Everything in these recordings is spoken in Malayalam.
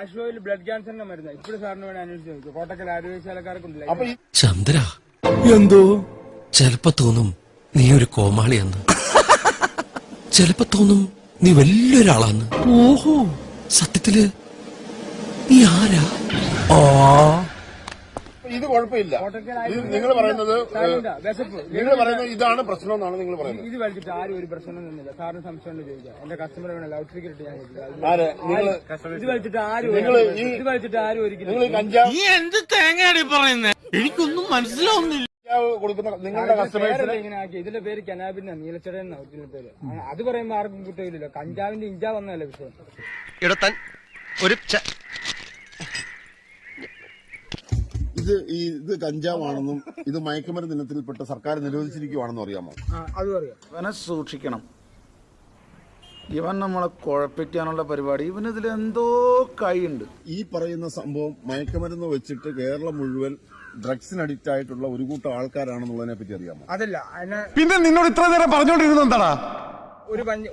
ആശുപത്രിയിൽ ബ്ലഡ് ക്യാൻസറിന്റെ മരുന്ന് ഇപ്പോഴും സാറിന് വേണ്ടി അന്വേഷിച്ച് നോക്കും. കോട്ടക്കൽ ആരോഗ്യശാലക്കാർക്കുണ്ടല്ലോ. ചന്ദ്ര എന്തോ ചെലപ്പോ തോന്നും നീ ഒരു കോമാളിയെന്ന്, ചെലപ്പോ തോന്നും നീ വലിയൊരാളാന്ന്. ഓഹോ, സത്യത്തില് നീ ആരാ? ഇത് കുഴപ്പമില്ല. നിങ്ങൾ പറയുന്നത് ഇതാണ് പ്രശ്നം എന്നാണ് നിങ്ങൾ പറയുന്നത്. ഇത് വലിച്ചിട്ട് ആരും ഒരു പ്രശ്നം നിന്നില്ല. സാറിന് സംശയം ചോദിക്കാം. എന്റെ കസ്റ്റമർ വേണം ലൗഡ് സ്പീക്കർ ഇട്ട് ഞാൻ ഇത് വലിച്ചിട്ട് ആരും ഒരിക്കലും എന്ത് തേങ്ങയാണ് പറയുന്നത്? എനിക്കൊന്നും മനസ്സിലാവുന്നില്ല. നിങ്ങളുടെ കസ്റ്റമേഴ്സിനെ ഇങ്ങനെ ആക്കി. ഇതിന്റെ പേര് കനാബിന്റെ നീലച്ചടൻ ഒറിജിനൽ പേര്. അത് പറയുമ്പോ ആർക്കും കുറ്റമില്ലല്ലോ. കഞ്ചാവിന്റെ ഇഞ്ചാ വന്നതല്ലേ വിഷയം. ഇത് കഞ്ചാവാണെന്നും ഇത് മയക്കുമരുന്ന് ഇനത്തിൽപ്പെട്ട് സർക്കാർ നിരോധിച്ചിരിക്കുകയാണെന്നും അറിയാമോ? അതും അറിയാം. ഇവനെ സൂക്ഷിക്കണം. ഇവൻ നമ്മളെ കുഴപ്പിക്കാനുള്ള പരിപാടി, ഇവനിതിൽ എന്തോ കൈയുണ്ട്. ഈ പറയുന്ന സംഭവം മയക്കുമരുന്ന് വെച്ചിട്ട് കേരളം മുഴുവൻ ഡ്രഗ്സിന് അഡിക്റ്റ് ആയിട്ടുള്ള ഒരു കൂട്ടം ആൾക്കാരാണെന്നുള്ളതിനെ പറ്റി അറിയാമോ? അതല്ല, പിന്നെ നിന്നോട് ഇത്ര നേരം പറഞ്ഞോണ്ടിരുന്നത് എന്താടാ?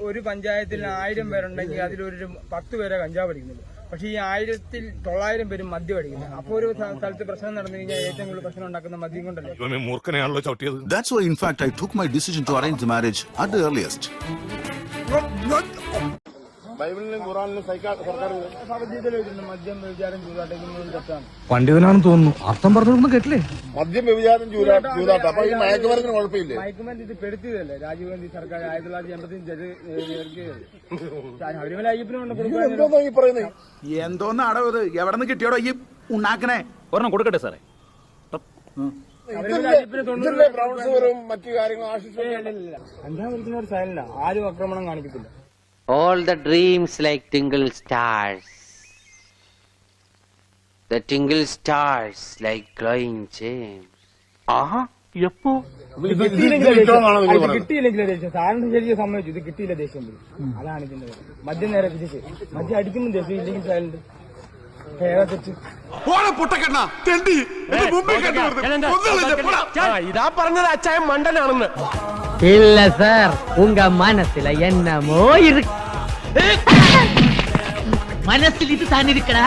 ഒരു പഞ്ചായത്തിൽ 1000 പേരുണ്ടെങ്കിൽ അതിലൊരു 10 പേരെ കഞ്ചാവ് അടിക്കുന്നുള്ളൂ. പക്ഷെ ഈ 1900 പേരും മദ്യം അടിക്കുന്നത്. അപ്പൊ ഒരു സ്ഥലത്ത് പ്രശ്നം നടന്നു കഴിഞ്ഞാൽ ഏറ്റവും കൂടുതൽ പ്രശ്നം ഉണ്ടാക്കുന്ന മദ്യം കൊണ്ടല്ലേ. മൂർഖനെയാണല്ലോ ചവിട്ടിയത്. That's why, in fact, I took my decision to arrange the marriage at the earliest. ബൈബിളിലും ഖുറാനിലും സർക്കാർ മദ്യം വ്യഭിചാരം ചൂതാട്ടം തെറ്റാണ്. പണ്ഡിതനാണെന്ന് തോന്നുന്നു. അർത്ഥം പറഞ്ഞൊന്നും കേട്ടില്ലേ? മദ്യം വ്യഭിചാരം ചൂതാട്ടം. അപ്പൊ ഈ മയക്കുമരുന്നിന് കുഴപ്പമില്ലേ? മയക്കുമരുന്ന് ഇത് പെടുത്തിയതല്ലേ രാജീവ് ഗാന്ധി സർക്കാർ 1985 ശബരിമല അയ്യപ്പനും ഈ പറയുന്നത് എന്തോന്ന് അടവ്? എവിടെ നിന്ന് കിട്ടിയോടോ ഈ ഉണ്ടാക്കണേ? ഒരെണ്ണം കൊടുക്കട്ടെ സാറേ. ബ്രൗൺസുകളും മറ്റു കാര്യങ്ങളും കഞ്ചാവ് വലിക്കുന്ന ഒരു സൈലല്ല. ആരും ആക്രമണം കാണിക്കത്തില്ല. All the dreams like tingle stars. The tingle stars like glowing gems. ആഹാ, എപ്പോ? കിട്ടിയില്ലെങ്കിൽ ദേഷ്യം. സാറിന് ശരിക്കും സമ്മതിച്ചു. ഇത് കിട്ടിയില്ല ദേഷ്യം. അതാണ് ഇതിന്റെ മദ്യം നേരെ തിരിച്ച്. മദ്യം അടിക്കുമ്പോൾ ദേഷ്യം, ഇല്ലെങ്കിൽ സൈലന്റ്. ഇതാ പറഞ്ഞത് അച്ചായൻ മണ്ടനാണെന്ന്. இல்ல சார், உங்க மனசுல என்னமோ இருக்கு. மனசில் இது தான் இருக்கடா.